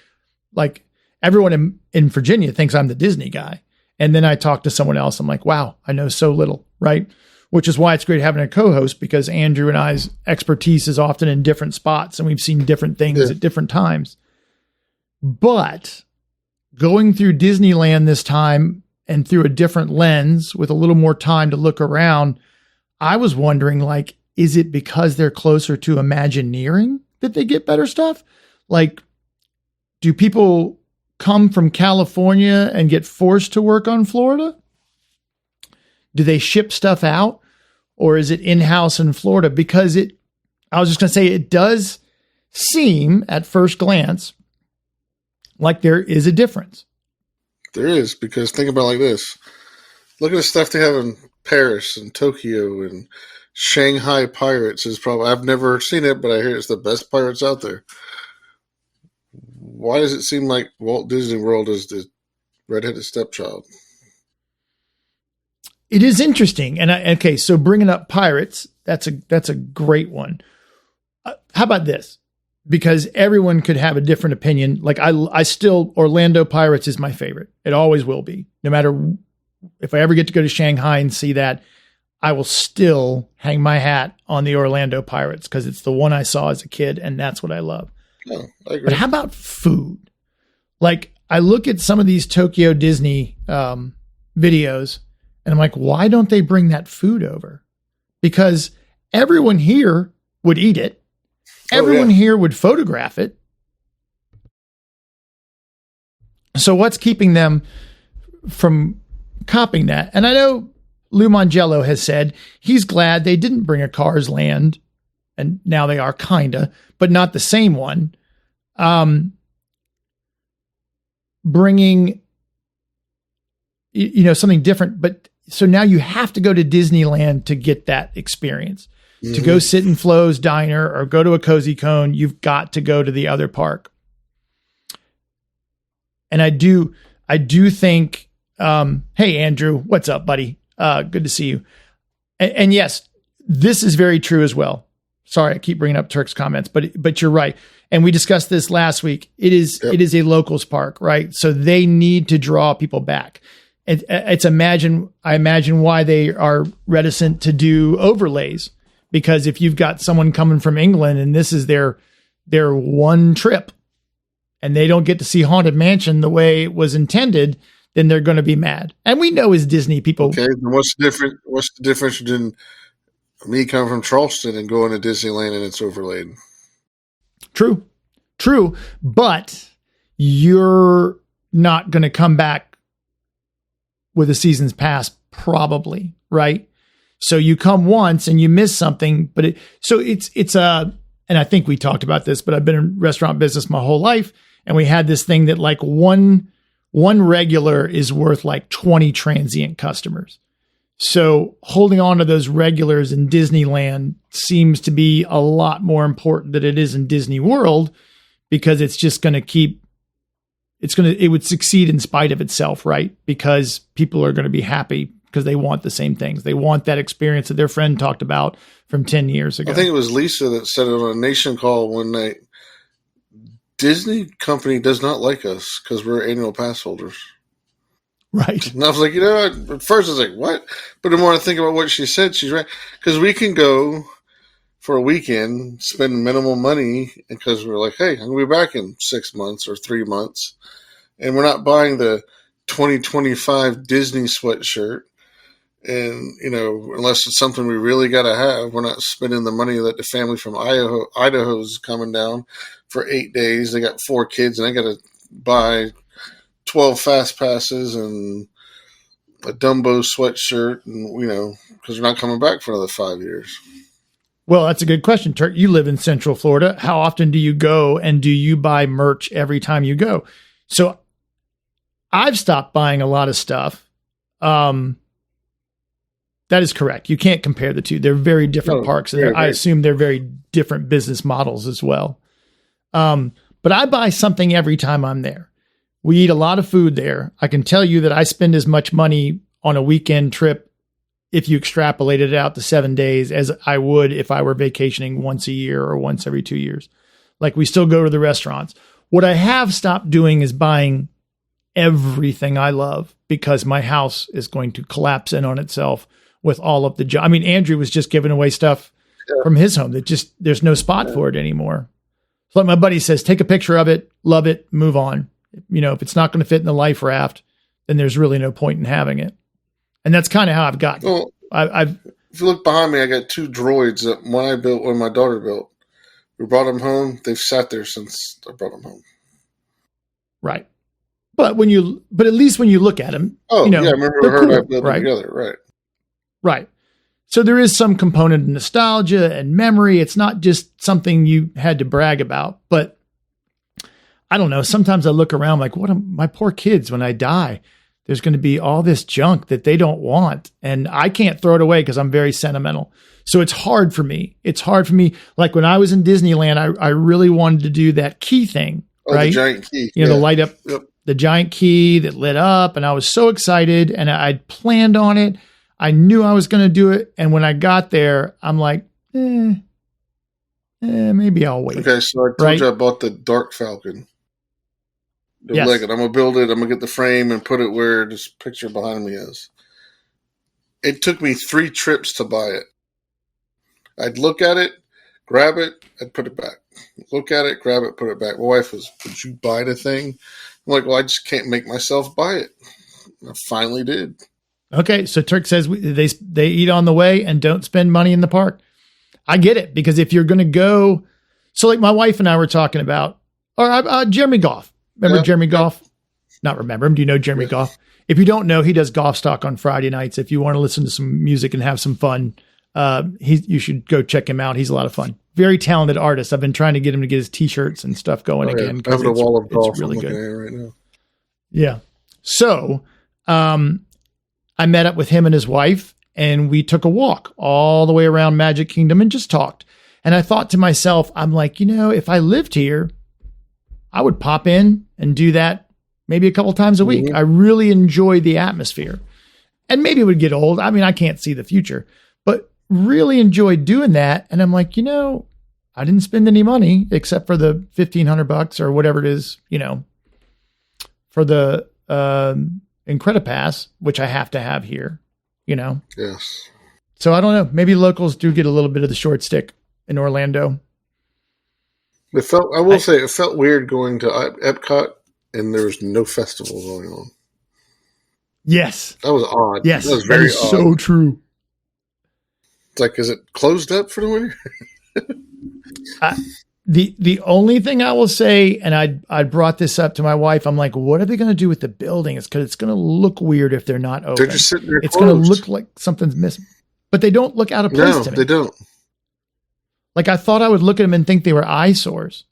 like everyone in Virginia thinks I'm the Disney guy. And then I talk to someone else. I'm like, wow, I know so little, right? Which is why it's great having a co-host, because Andrew and I's expertise is often in different spots and we've seen different things at different times. But going through Disneyland this time and through a different lens with a little more time to look around, I was wondering, like, is it because they're closer to Imagineering that they get better stuff? Like, do people come from California and get forced to work on Florida? Do they ship stuff out, or is it in-house in Florida? Because I was just going to say, it does seem at first glance like there is a difference. There is, because think about it like this. Look at the stuff they have in Paris and Tokyo and Shanghai Pirates is probably, I've never seen it, but I hear it's the best pirates out there. Why does it seem like Walt Disney World is the redheaded stepchild? It is interesting. And so bringing up pirates, that's a great one. How about this? Because everyone could have a different opinion. Like I still, Orlando Pirates is my favorite. It always will be. No matter if I ever get to go to Shanghai and see that, I will still hang my hat on the Orlando Pirates because it's the one I saw as a kid and that's what I love. Oh, I agree. But how about food? Like I look at some of these Tokyo Disney videos and I'm like, why don't they bring that food over? Because everyone here would eat it. Everyone here would photograph it. So what's keeping them from copying that? And I know Lou Mangello has said he's glad they didn't bring a Cars Land, and now they are kinda, but not the same one. Bringing, something different. But so now you have to go to Disneyland to get that experience. Mm-hmm. To go sit in Flo's Diner or go to a Cozy Cone, you've got to go to the other park. And I do think, hey, Andrew, what's up, buddy? Good to see you. And yes, this is very true as well. Sorry, I keep bringing up Turk's comments, but you're right. And we discussed this last week. It is a locals park, right? So they need to draw people back. I imagine why they are reticent to do overlays. Because if you've got someone coming from England and this is their one trip and they don't get to see Haunted Mansion the way it was intended, then they're going to be mad. And we know as Disney people. Okay, then what's the difference between me coming from Charleston and going to Disneyland and it's overlaid? True. But you're not going to come back with a season's pass, probably, right? So you come once and you miss something, but and I think we talked about this, but I've been in restaurant business my whole life. And we had this thing that like one regular is worth like 20 transient customers. So holding on to those regulars in Disneyland seems to be a lot more important than it is in Disney World, because it's just going to it would succeed in spite of itself, right? Because people are going to be happy because they want the same things. They want that experience that their friend talked about from 10 years ago. I think it was Lisa that said it on a nation call one night. Disney company does not like us because we're annual pass holders. Right. And I was like, at first I was like, what? But the more I think about what she said, she's right. Because we can go for a weekend, spend minimal money, because we're like, hey, I'm going to be back in 6 months or 3 months. And we're not buying the 2025 Disney sweatshirt. And, unless it's something we really got to have, we're not spending the money that the family from Idaho is coming down for 8 days. They got 4 kids, and I got to buy 12 fast passes and a Dumbo sweatshirt, and, because we're not coming back for another 5 years. Well, that's a good question, Turk. You live in Central Florida. How often do you go, and do you buy merch every time you go? So I've stopped buying a lot of stuff. That is correct. You can't compare the two. They're very different parks. And I assume they're very different business models as well. But I buy something every time I'm there. We eat a lot of food there. I can tell you that I spend as much money on a weekend trip, if you extrapolated it out to 7 days, as I would if I were vacationing once a year or once every 2 years. Like, we still go to the restaurants. What I have stopped doing is buying everything I love, because my house is going to collapse in on itself with all of the junk. I mean, Andrew was just giving away stuff from his home that just, there's no spot for it anymore. So like my buddy says, take a picture of it, love it, move on. You know, if it's not going to fit in the life raft, then there's really no point in having it. And that's kind of how I've gotten. Well, I've if you look behind me, I got 2 droids that one I built, one my daughter built. We brought them home. They've sat there since I brought them home. Right. But at least when you look at them, oh, you know, yeah, I remember they're her cool, and I built right? them together. Right. Right. So there is some component of nostalgia and memory. It's not just something you had to brag about, but I don't know. Sometimes I look around like, what am my poor kids, when I die, there's going to be all this junk that they don't want. And I can't throw it away because I'm very sentimental. So it's hard for me. Like when I was in Disneyland, I really wanted to do that key thing, right? The giant key. You know, the light up, the giant key that lit up. And I was so excited, and I'd planned on it. I knew I was going to do it. And when I got there, I'm like, maybe I'll wait. Okay, so I told you I bought the Dark Falcon. Yes. I'm going to build it. I'm going to get the frame and put it where this picture behind me is. It took me 3 trips to buy it. I'd look at it, grab it, I'd put it back. Look at it, grab it, put it back. My wife was, would you buy the thing? I'm like, well, I just can't make myself buy it. I finally did. Okay, so Turk says they eat on the way and don't spend money in the park. I get it, because if you're going to go, so like my wife and I were talking about, or Jeremy Goff. Remember Jeremy Goff? Not remember him. Do you know Jeremy Goff? If you don't know, he does Golf Stock on Friday nights. If you want to listen to some music and have some fun, you should go check him out. He's a lot of fun. Very talented artist. I've been trying to get him to get his T-shirts and stuff going again. I have a wall of golf. It's really good right now. Yeah. So, I met up with him and his wife, and we took a walk all the way around Magic Kingdom and just talked. And I thought to myself, I'm like, you know, if I lived here, I would pop in and do that maybe a couple times a week. Mm-hmm. I really enjoy the atmosphere. And maybe it would get old. I mean, I can't see the future, but really enjoy doing that. And I'm like, you know, I didn't spend any money except for the $1,500 or whatever it is, you know, for the Incredipass, which I have to have here, you know? Yes. So I don't know. Maybe locals do get a little bit of the short stick in Orlando. It felt weird going to Epcot and there was no festival going on. Yes. That was odd. Yes. That was very odd. So true. It's like, is it closed up for the winter? The only thing I will say, and I brought this up to my wife, I'm like, what are they going to do with the building? It's because it's going to look weird if they're not open. They're just sitting there. It's going to look like something's missing, but they don't look out of place to me. No, they don't. Like, I thought I would look at them and think they were eyesores.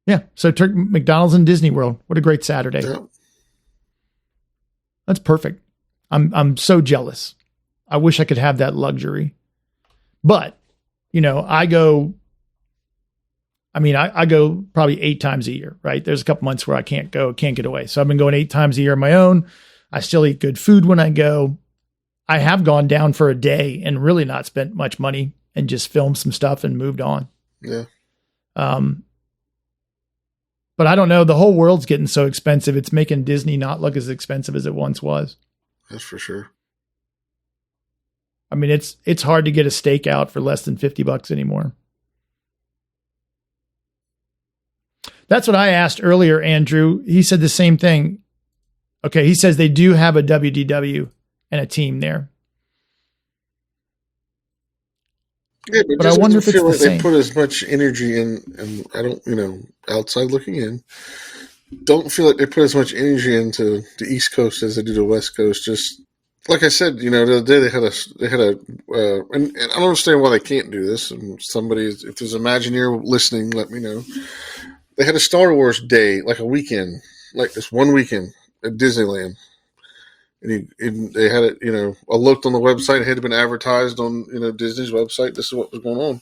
Yeah. So McDonald's and Disney World. What a great Saturday. Yeah. That's perfect. I'm so jealous. I wish I could have that luxury, but you know, I go probably 8 times a year, right? There's a couple months where I can't get away. So I've been going 8 times a year on my own. I still eat good food when I go. I have gone down for a day and really not spent much money and just filmed some stuff and moved on. Yeah. But I don't know. The whole world's getting so expensive. It's making Disney not look as expensive as it once was. That's for sure. I mean, it's hard to get a steak out for less than $50 anymore. That's what I asked earlier, Andrew. He said the same thing. Okay, he says they do have a WDW and a team there. Yeah, but I wonder if it's the same. They put as much energy in, and I don't, outside looking in, don't feel like they put as much energy into the East Coast as they do the West Coast. Just like I said, the other day they had a, and I don't understand why they can't do this. And if there's an Imagineer listening, let me know. They had a Star Wars day, like a weekend, like this one weekend at Disneyland. And they had it, I looked on the website. It had been advertised on, Disney's website. This is what was going on.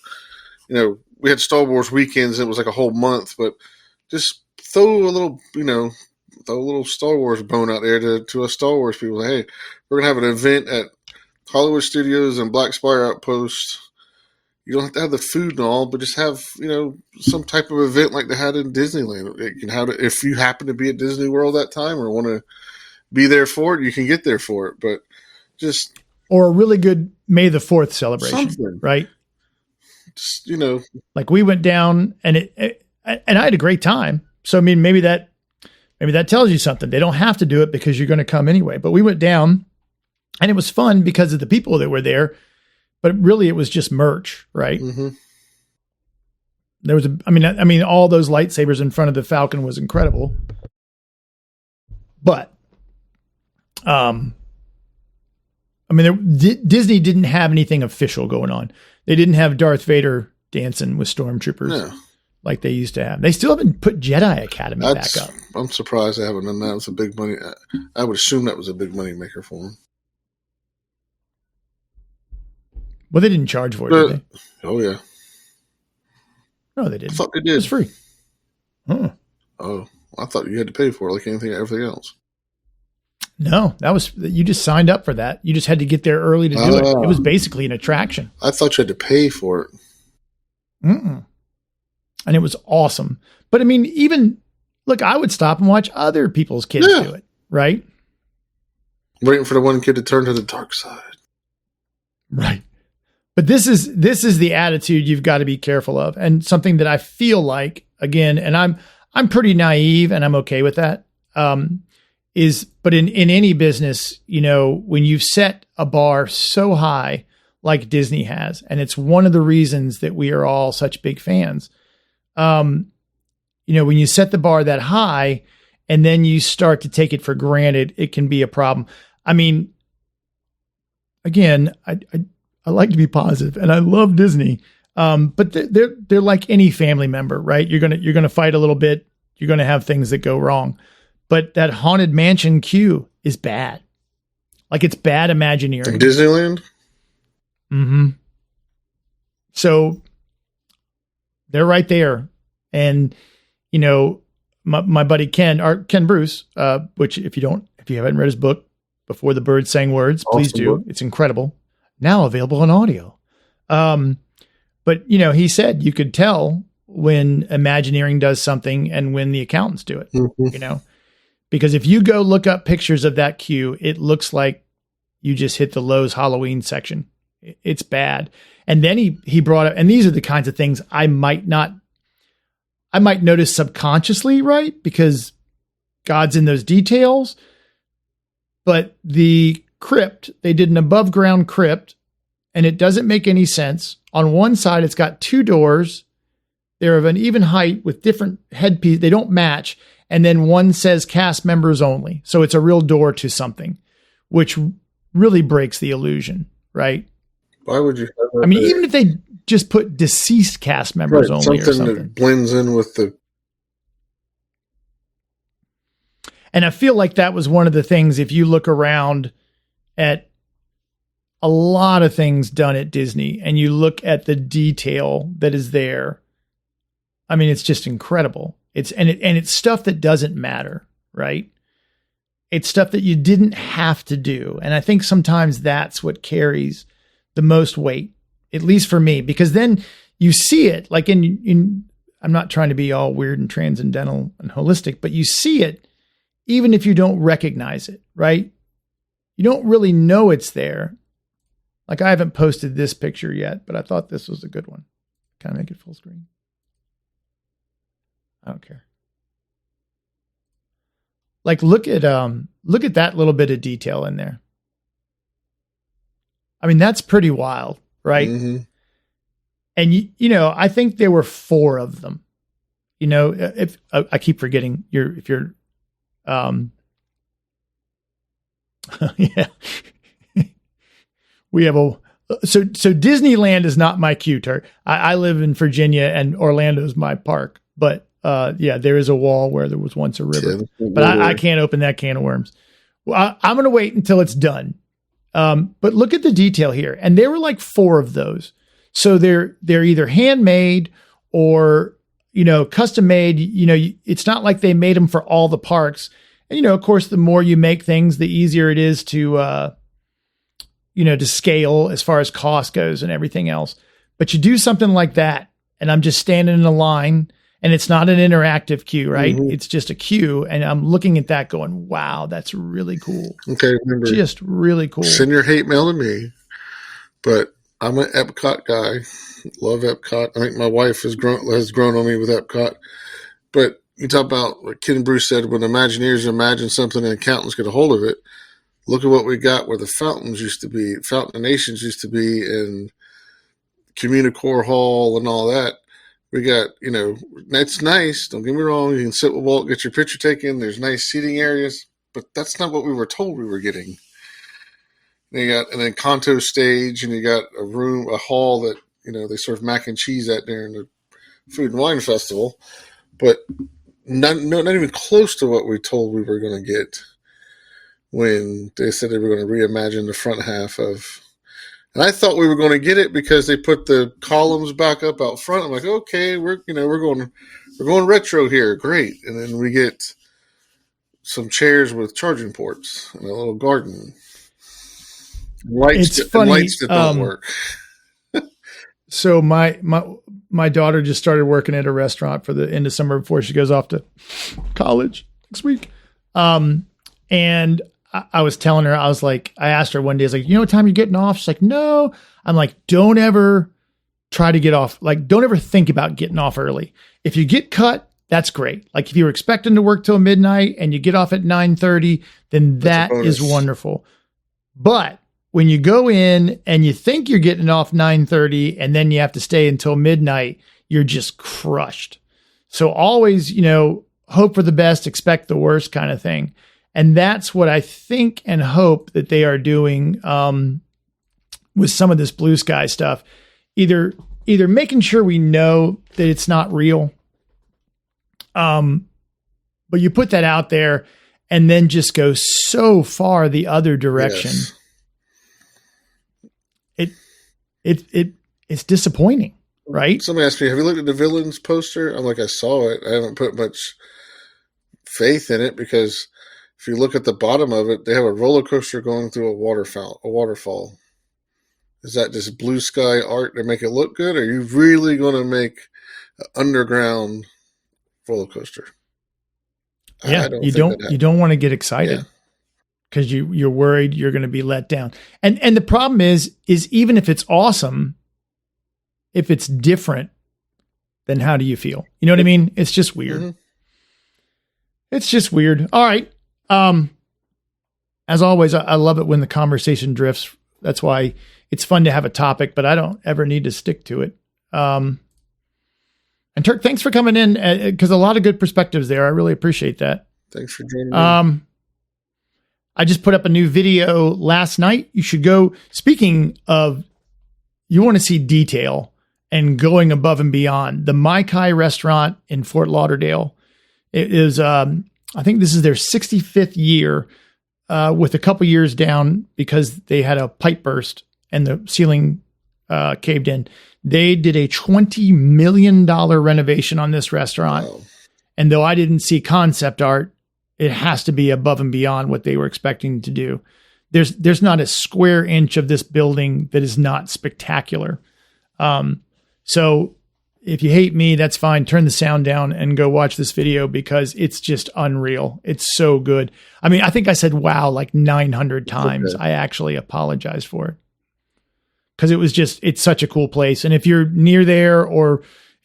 We had Star Wars weekends. It was like a whole month, but just throw a little, throw a little Star Wars bone out there to us Star Wars people. Hey, we're gonna have an event at Hollywood Studios and Black Spire Outpost. You don't have to have the food and all, but just have, some type of event like they had in Disneyland. It can have, if you happen to be at Disney World that time or want to be there for it, you can get there for it. But just or a really good May the 4th celebration, something, right? Just, like we went down and and I had a great time. So, I mean, maybe that tells you something. They don't have to do it because you're going to come anyway, but we went down and it was fun because of the people that were there, but really it was just merch, right? Mm-hmm. There was I mean, all those lightsabers in front of the Falcon was incredible, but, Disney didn't have anything official going on. They didn't have Darth Vader dancing with stormtroopers like they used to have. They still haven't put Jedi Academy back up. I'm surprised they haven't done that. It's a big money. I would assume that was a big money maker for them. Well, they didn't charge for it, did they? Oh, yeah. No, they didn't. I thought they did. It was free. Oh, I thought you had to pay for it like everything else. No, you just signed up for that. You just had to get there early to do it. It was basically an attraction. I thought you had to pay for it. And it was awesome. But I mean, look, I would stop and watch other people's kids do it, right? Waiting for the one kid to turn to the dark side. Right. But this is the attitude you've got to be careful of. And something that I feel like, again, and I'm pretty naive and I'm okay with that. But in any business, when you've set a bar so high like Disney has, and it's one of the reasons that we are all such big fans, when you set the bar that high and then you start to take it for granted, it can be a problem. I mean, again, I like to be positive and I love Disney. But they're like any family member, right? You're going to fight a little bit. You're going to have things that go wrong. But that Haunted Mansion queue is bad. Like it's bad Imagineering. In Disneyland? Mm-hmm. So they're right there. And, my buddy Ken Bruce, which if you haven't read his book, Before the Birds Sang Words, please do. Book. It's incredible. Now available on audio. But he said you could tell when Imagineering does something and when the accountants do it, because if you go look up pictures of that queue, it looks like you just hit the Lowe's Halloween section. It's bad. And then he brought up, and these are the kinds of things I might notice subconsciously, right? Because God's in those details. But the crypt, they did an above ground crypt, and it doesn't make any sense. On one side, it's got two doors. They're of an even height with different headpieces. They don't match. And then one says cast members only. So it's a real door to something, which really breaks the illusion, right? Why would you? Even if they just put deceased cast members only or something that blends in with the. And I feel like that was one of the things, if you look around at a lot of things done at Disney and you look at the detail that is there, it's just incredible. It's stuff that doesn't matter, right? It's stuff that you didn't have to do. And I think sometimes that's what carries the most weight, at least for me, because then you see it like in I'm not trying to be all weird and transcendental and holistic, but you see it even if you don't recognize it, right? You don't really know it's there. Like I haven't posted this picture yet, but I thought this was a good one. Can I make it full screen? I don't care. Like look at that little bit of detail in there. That's pretty wild, right? Mm-hmm. And I think there were 4 of them. If I keep forgetting if you're yeah. We have so Disneyland is not my queue. I live in Virginia and Orlando's my park, but there is a wall where there was once a river, but I can't open that can of worms. Well, I'm going to wait until it's done. But look at the detail here. And there were like 4 of those. So they're either handmade or, custom made, it's not like they made them for all the parks. And, of course, the more you make things, the easier it is to scale as far as cost goes and everything else. But you do something like that, and I'm just standing in a line, and it's not an interactive queue, right? Mm-hmm. It's just a queue, and I'm looking at that going, wow, that's really cool. Okay, remember, just really cool. Send your hate mail to me, but I'm an Epcot guy. Love Epcot. I think my wife has grown on me with Epcot. But you talk about what Ken Bruce said, when Imagineers imagine something and accountants get a hold of it. Look at what we got where the fountains used to be, Fountain of Nations used to be, and Communicore Hall and all that. We got, that's nice. Don't get me wrong. You can sit with Walt, get your picture taken. There's nice seating areas, but that's not what we were told we were getting. And then Kanto stage, and you got a hall that, they serve mac and cheese at during the Food and Wine Festival, but not even close to what we told we were going to get when they said they were going to reimagine the front half of. And I thought we were going to get it because they put the columns back up out front. I'm like, okay, we're going retro here, great. And then we get some chairs with charging ports and a little garden. Lights that don't work. So my daughter just started working at a restaurant for the end of summer before she goes off to college next week. And I was telling her, I asked her one day, I was like, what time you're getting off? She's like, no. I'm like, don't ever try to get off. Like, don't ever think about getting off early. If you get cut, that's great. Like if you were expecting to work till midnight and you get off at 9:30, then that is wonderful. But when you go in and you think you're getting off 9:30 and then you have to stay until midnight, you're just crushed. So always, hope for the best, expect the worst kind of thing. And that's what I think and hope that they are doing with some of this blue sky stuff. Either making sure we know that it's not real, but you put that out there and then just go so far the other direction. Yes. It's disappointing, right? Somebody asked me, have you looked at the Villains poster? I'm like, I saw it. I haven't put much faith in it because if you look at the bottom of it, they have a roller coaster going through a waterfall. Is that just blue sky art to make it look good? Or are you really going to make an underground roller coaster? Yeah, you don't want to get excited because you're worried you're going to be let down. And the problem is even if it's awesome, if it's different, then how do you feel? You know what I mean? It's just weird. Mm-hmm. It's just weird. All right. As always, I love it when the conversation drifts. That's why it's fun to have a topic, but I don't ever need to stick to it. And Turk, thanks for coming in because a lot of good perspectives there. I really appreciate that. Thanks for joining me. I just put up a new video last night. You should go. Speaking of, you want to see detail and going above and beyond. The Mai Kai restaurant in Fort Lauderdale. It is, I think this is their 65th year, with a couple years down because they had a pipe burst and the ceiling caved in. They did a $20 million renovation on this restaurant. Wow. And though I didn't see concept art, it has to be above and beyond what they were expecting to do. There's not a square inch of this building that is not spectacular. So if you hate me, that's fine. Turn the sound down and go watch this video because it's just unreal. It's so good. I mean, I think I said wow like 900 times. Okay. I actually apologize for it because it's such a cool place. And if you're near there or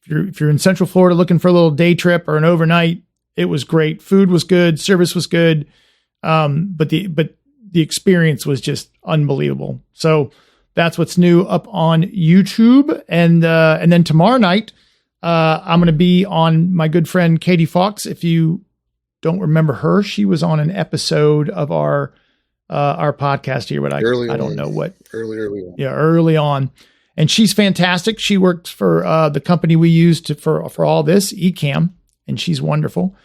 if you're in Central Florida looking for a little day trip or an overnight, it was great. Food was good. Service was good. But the experience was just unbelievable. So that's what's new up on YouTube. And then tomorrow night, I'm going to be on my good friend Katie Fox. If you don't remember her, she was on an episode of our podcast here, but I don't know what early on. Yeah, early on. And she's fantastic. She works for the company we use for all this, Ecamm, and she's wonderful.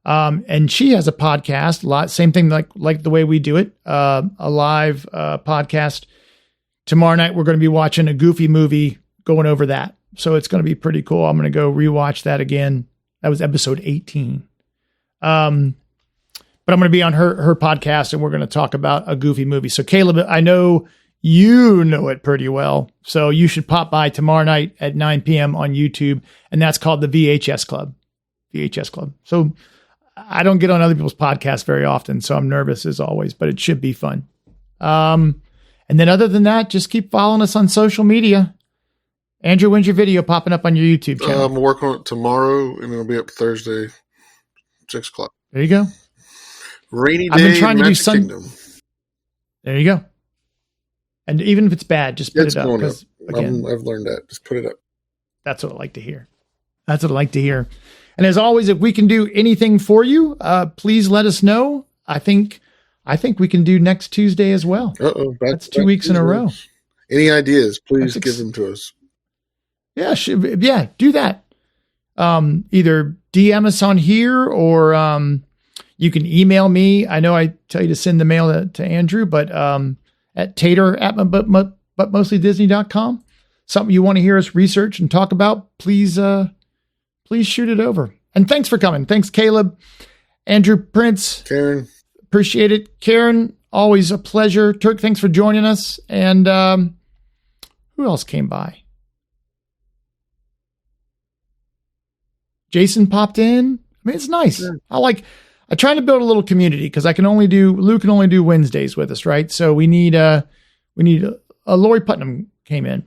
And she has a podcast, same thing like the way we do it, a live podcast. Tomorrow night, we're going to be watching a Goofy movie, going over that So it's going to be pretty cool. I'm going to go rewatch that again. That was episode 18. But I'm going to be on her podcast, and we're going to talk about a Goofy movie. So Caleb, I know you know it pretty well. So you should pop by tomorrow night at 9 p.m. on YouTube. And that's called the VHS Club. VHS Club. So I don't get on other people's podcasts very often, so I'm nervous as always, but it should be fun. And then other than that, just keep following us on social media. Andrew, when's your video popping up on your YouTube channel? I'm working on it tomorrow, and it'll be up Thursday, 6 o'clock. There you go. Rainy I've been day trying in to do Magic Kingdom. There you go. And even if it's bad, just put it up. Because again, I've learned that. Just put it up. That's what I like to hear. That's what I like to hear. And as always, if we can do anything for you, please let us know. I think we can do next Tuesday as well. That's 2 weeks in a row. Any ideas? Please give them to us. Yeah, do that. Either DM us on here, or you can email me. I know I tell you to send the mail to Andrew, but at tater@butmostlydisney.com. Something you want to hear us research and talk about, please shoot it over. And thanks for coming. Thanks, Caleb, Andrew, Prince, Karen. Appreciate it. Karen, always a pleasure. Turk, thanks for joining us. And who else came by? Jason popped in. I mean, it's nice. Yeah. I try to build a little community because Lou can only do Wednesdays with us, right? So we need Lori Putnam came in,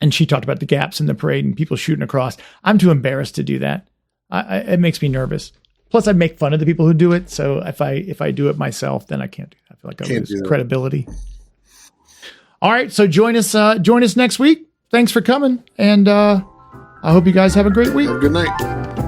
and she talked about the gaps in the parade and people shooting across. I'm too embarrassed to do that. It makes me nervous. Plus, I make fun of the people who do it. So if I do it myself, then I can't do that. I feel like I lose credibility. All right, so join us next week. Thanks for coming, and I hope you guys have a great week. Have a good night.